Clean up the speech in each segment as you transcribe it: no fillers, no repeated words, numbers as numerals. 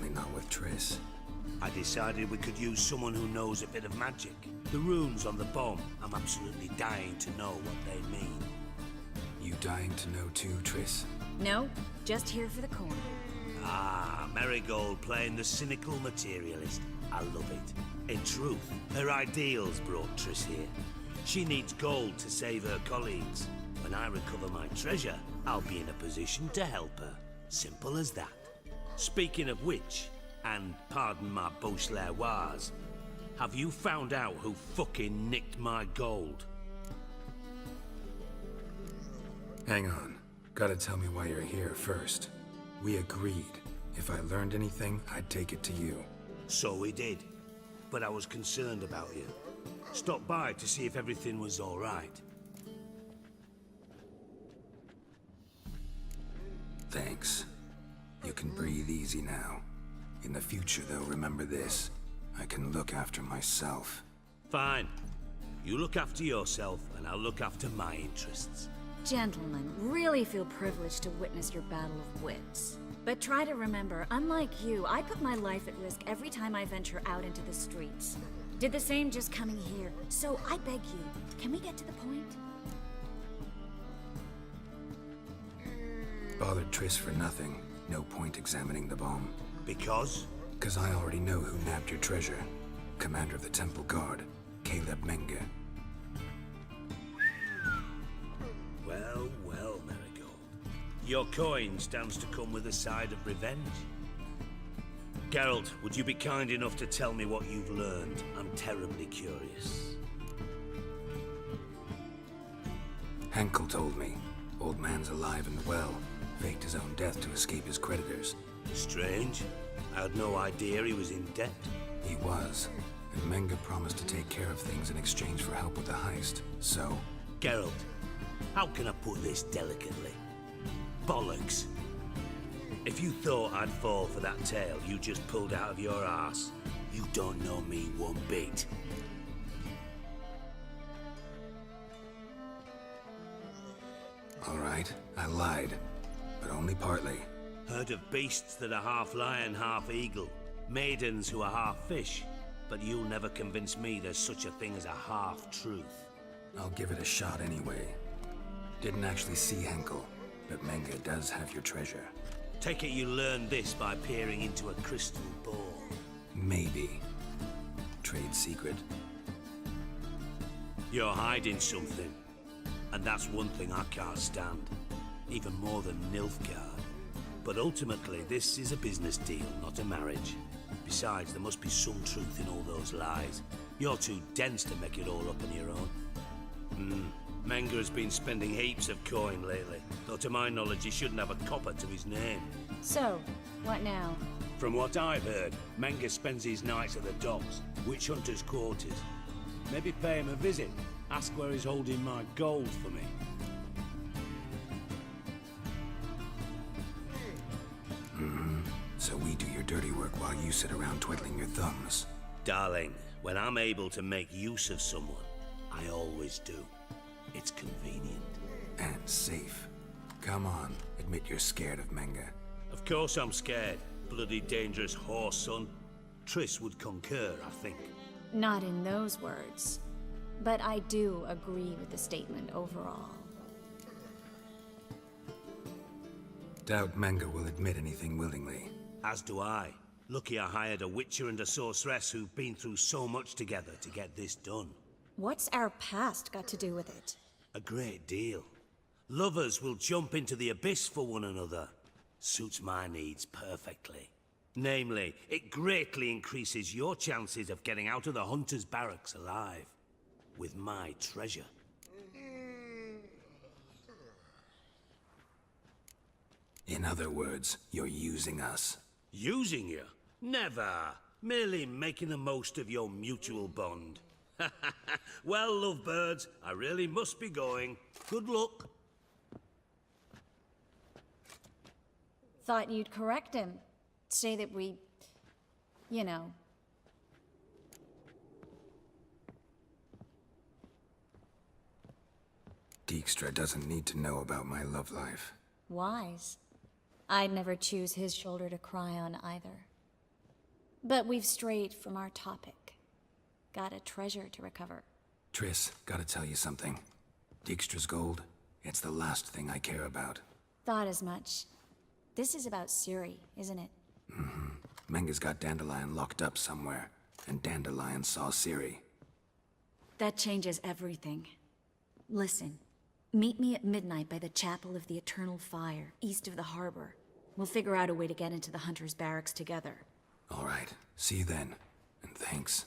Definitely not with Triss. I decided we could use someone who knows a bit of magic. The runes on the bomb, I'm absolutely dying to know what they mean. You dying to know too, Triss? No, just here for the coin. Ah, Marigold playing the cynical materialist. I love it. In truth, her ideals brought Triss here. She needs gold to save her colleagues. When I recover my treasure, I'll be in a position to help her. Simple as that. Speaking of which, and pardon my Beauclervoise, have you found out who fucking nicked my gold? Hang on. Gotta tell me why you're here first. We agreed. If I learned anything, I'd take it to you. So we did. But I was concerned about you. Stopped by to see if everything was all right. Thanks. You can breathe easy now. In the future, though, remember this. I can look after myself. Fine. You look after yourself, and I'll look after my interests. Gentlemen, really feel privileged to witness your battle of wits. But try to remember, unlike you, I put my life at risk every time I venture out into the streets. Did the same just coming here. So I beg you, can we get to the point? Bothered Triss for nothing. No point examining the bomb. Because? Because I already know who nabbed your treasure. Commander of the Temple Guard, Caleb Menge. Well, well, Marigold. Your coin stands to come with a side of revenge. Geralt, would you be kind enough to tell me what you've learned? I'm terribly curious. Henkel told me. Old man's alive and well. Faked his own death to escape his creditors. Strange. I had no idea he was in debt. He was. And Menge promised to take care of things in exchange for help with the heist. So... Geralt, how can I put this delicately? Bollocks. If you thought I'd fall for that tale you just pulled out of your arse, you don't know me one bit. Alright, I lied. But only partly. Heard of beasts that are half lion, half eagle. Maidens who are half fish. But you'll never convince me there's such a thing as a half-truth. I'll give it a shot anyway. Didn't actually see Henkel, but Menge does have your treasure. Take it you learned this by peering into a crystal ball. Maybe. Trade secret. You're hiding something. And that's one thing I can't stand. Even more than Nilfgaard. But ultimately, this is a business deal, not a marriage. Besides, there must be some truth in all those lies. You're too dense to make it all up on your own. Menge has been spending heaps of coin lately, though to my knowledge he shouldn't have a copper to his name. So, what now? From what I've heard, Menge spends his nights at the docks, witch hunters' quarters. Maybe pay him a visit, ask where he's holding my gold for me. So we do your dirty work while you sit around twiddling your thumbs. Darling, when I'm able to make use of someone, I always do. It's convenient. And safe. Come on, admit you're scared of Menge. Of course I'm scared. Bloody dangerous horse, son. Triss would concur, I think. Not in those words. But I do agree with the statement overall. Doubt Menge will admit anything willingly. As do I. Lucky I hired a witcher and a sorceress who've been through so much together to get this done. What's our past got to do with it? A great deal. Lovers will jump into the abyss for one another. Suits my needs perfectly. Namely, it greatly increases your chances of getting out of the hunter's barracks alive. With my treasure. In other words, you're using us. Using you? Never. Merely making the most of your mutual bond. Well, lovebirds, I really must be going. Good luck. Thought you'd correct him. Say that we... you know... Dijkstra doesn't need to know about my love life. Wise. I'd never choose his shoulder to cry on either. But we've strayed from our topic. Got a treasure to recover. Triss, gotta tell you something. Dijkstra's gold, it's the last thing I care about. Thought as much. This is about Ciri, isn't it? Menga's got Dandelion locked up somewhere, and Dandelion saw Ciri. That changes everything. Listen, meet me at midnight by the Chapel of the Eternal Fire, east of the harbor. We'll figure out a way to get into the Hunter's Barracks together. All right, see you then, and thanks.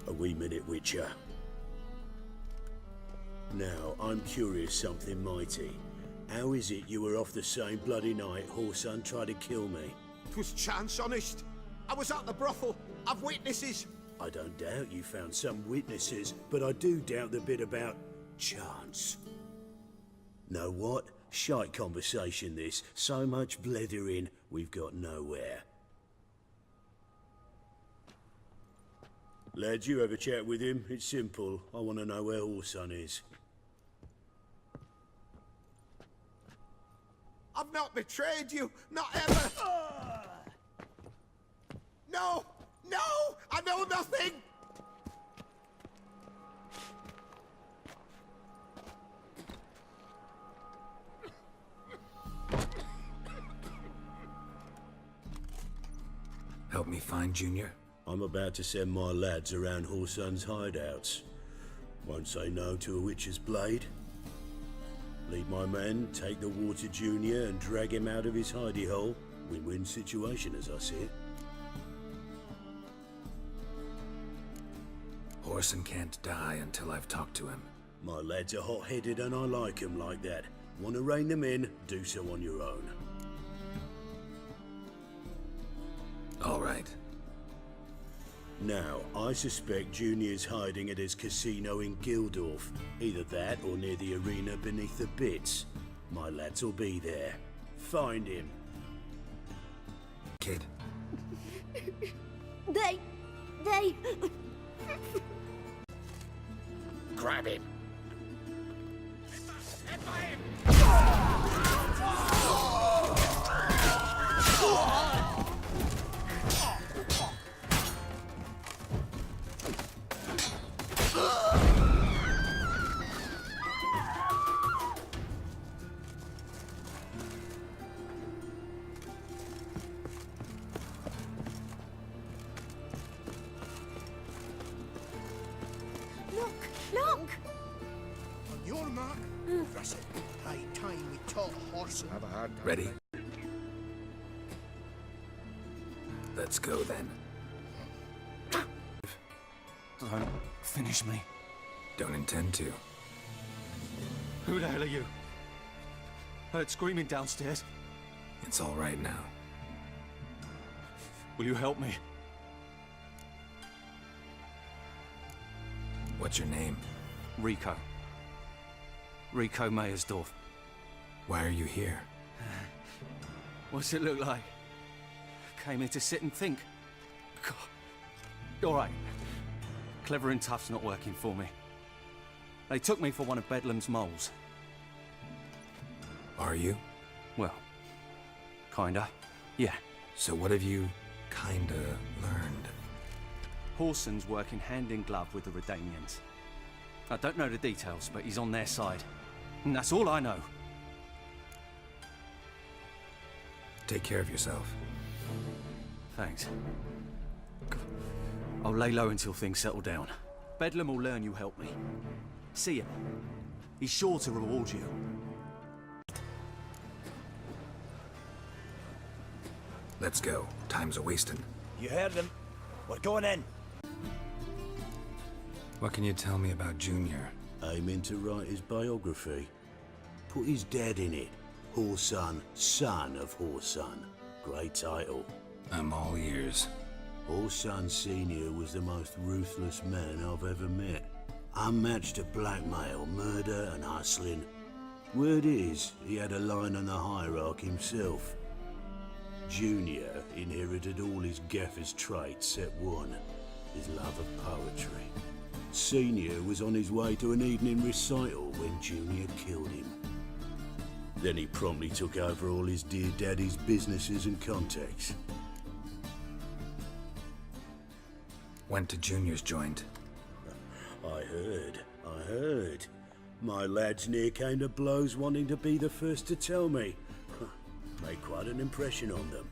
A wee minute, Witcher. Now, I'm curious something mighty. How is it you were off the same bloody night Whoreson tried to kill me? 'Twas chance, honest. I was at the brothel. I've witnesses. I don't doubt you found some witnesses, but I do doubt the bit about chance. Know what? Shite conversation this. So much blethering, we've got nowhere. Lads, you have a chat with him. It's simple. I want to know where Whoreson is. I've not betrayed you. Not ever. No! No! I know nothing! Help me find Junior? I'm about to send my lads around Whoreson's hideouts. Won't say no to a witch's blade. Lead my men, take the water Junior and drag him out of his hidey hole. Win-win situation as I see it. Whoreson can't die until I've talked to him. My lads are hot-headed and I like 'em like that. Want to rein them in, do so on your own. All right. Now, I suspect Junior's hiding at his casino in Gildorf. Either that or near the arena beneath the bits. My lads will be there. Find him. Kid. They... Grab him. Look! On your mark, press it. High time we taught horses. Have a hard time. Ready? Let's go then. Don't finish me. Don't intend to. Who the hell are you? Heard screaming downstairs. It's all right now. Will you help me? What's your name? Rico. Rico Mayersdorf. Why are you here? What's it look like? Came here to sit and think. God. All right. Clever and tough's not working for me. They took me for one of Bedlam's moles. Are you? Well, kinda. Yeah. So what have you kinda learned? Whoreson's working hand in glove with the Redanians. I don't know the details, but he's on their side. And that's all I know. Take care of yourself. Thanks. I'll lay low until things settle down. Bedlam will learn you helped me. See him. He's sure to reward you. Let's go. Time's a-wasting. You heard them. We're going in. What can you tell me about Junior? Aiming to write his biography. Put his dad in it. Whoreson, son of Whoreson. Great title. I'm all ears. Whoreson Sr. was the most ruthless man I've ever met. Unmatched at blackmail, murder and hustling. Word is, he had a line on the hierarchy himself. Junior inherited all his gaffer's traits except one, his love of poetry. Senior was on his way to an evening recital when Junior killed him. Then he promptly took over all his dear daddy's businesses and contacts. Went to Junior's joint. I heard. My lads near came to blows wanting to be the first to tell me. Made quite an impression on them.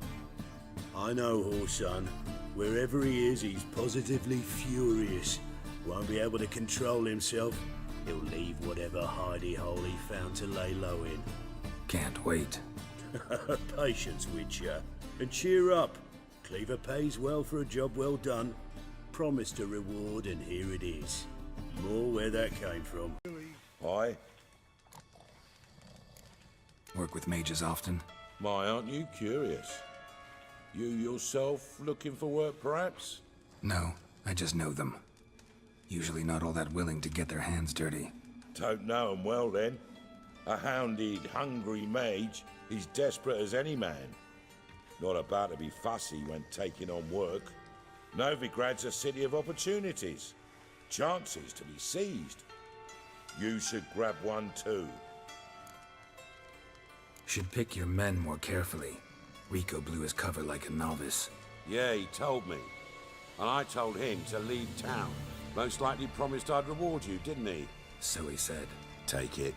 I know, Horson. Wherever he is, he's positively furious. Won't be able to control himself. He'll leave whatever hidey hole he found to lay low in. Can't wait. Patience, Witcher. And cheer up. Cleaver pays well for a job well done. Promised a reward, and here it is. More where that came from. Aye. Work with mages often? My, aren't you curious? You yourself looking for work, perhaps? No, I just know them. Usually not all that willing to get their hands dirty. Don't know 'em well, then. A hounded, hungry mage, he's desperate as any man. Not about to be fussy when taking on work. Novigrad's a city of opportunities. Chances to be seized. You should grab one too. Should pick your men more carefully. Rico blew his cover like a novice. Yeah, he told me. And I told him to leave town. Most likely promised I'd reward you, didn't he? So he said. Take it.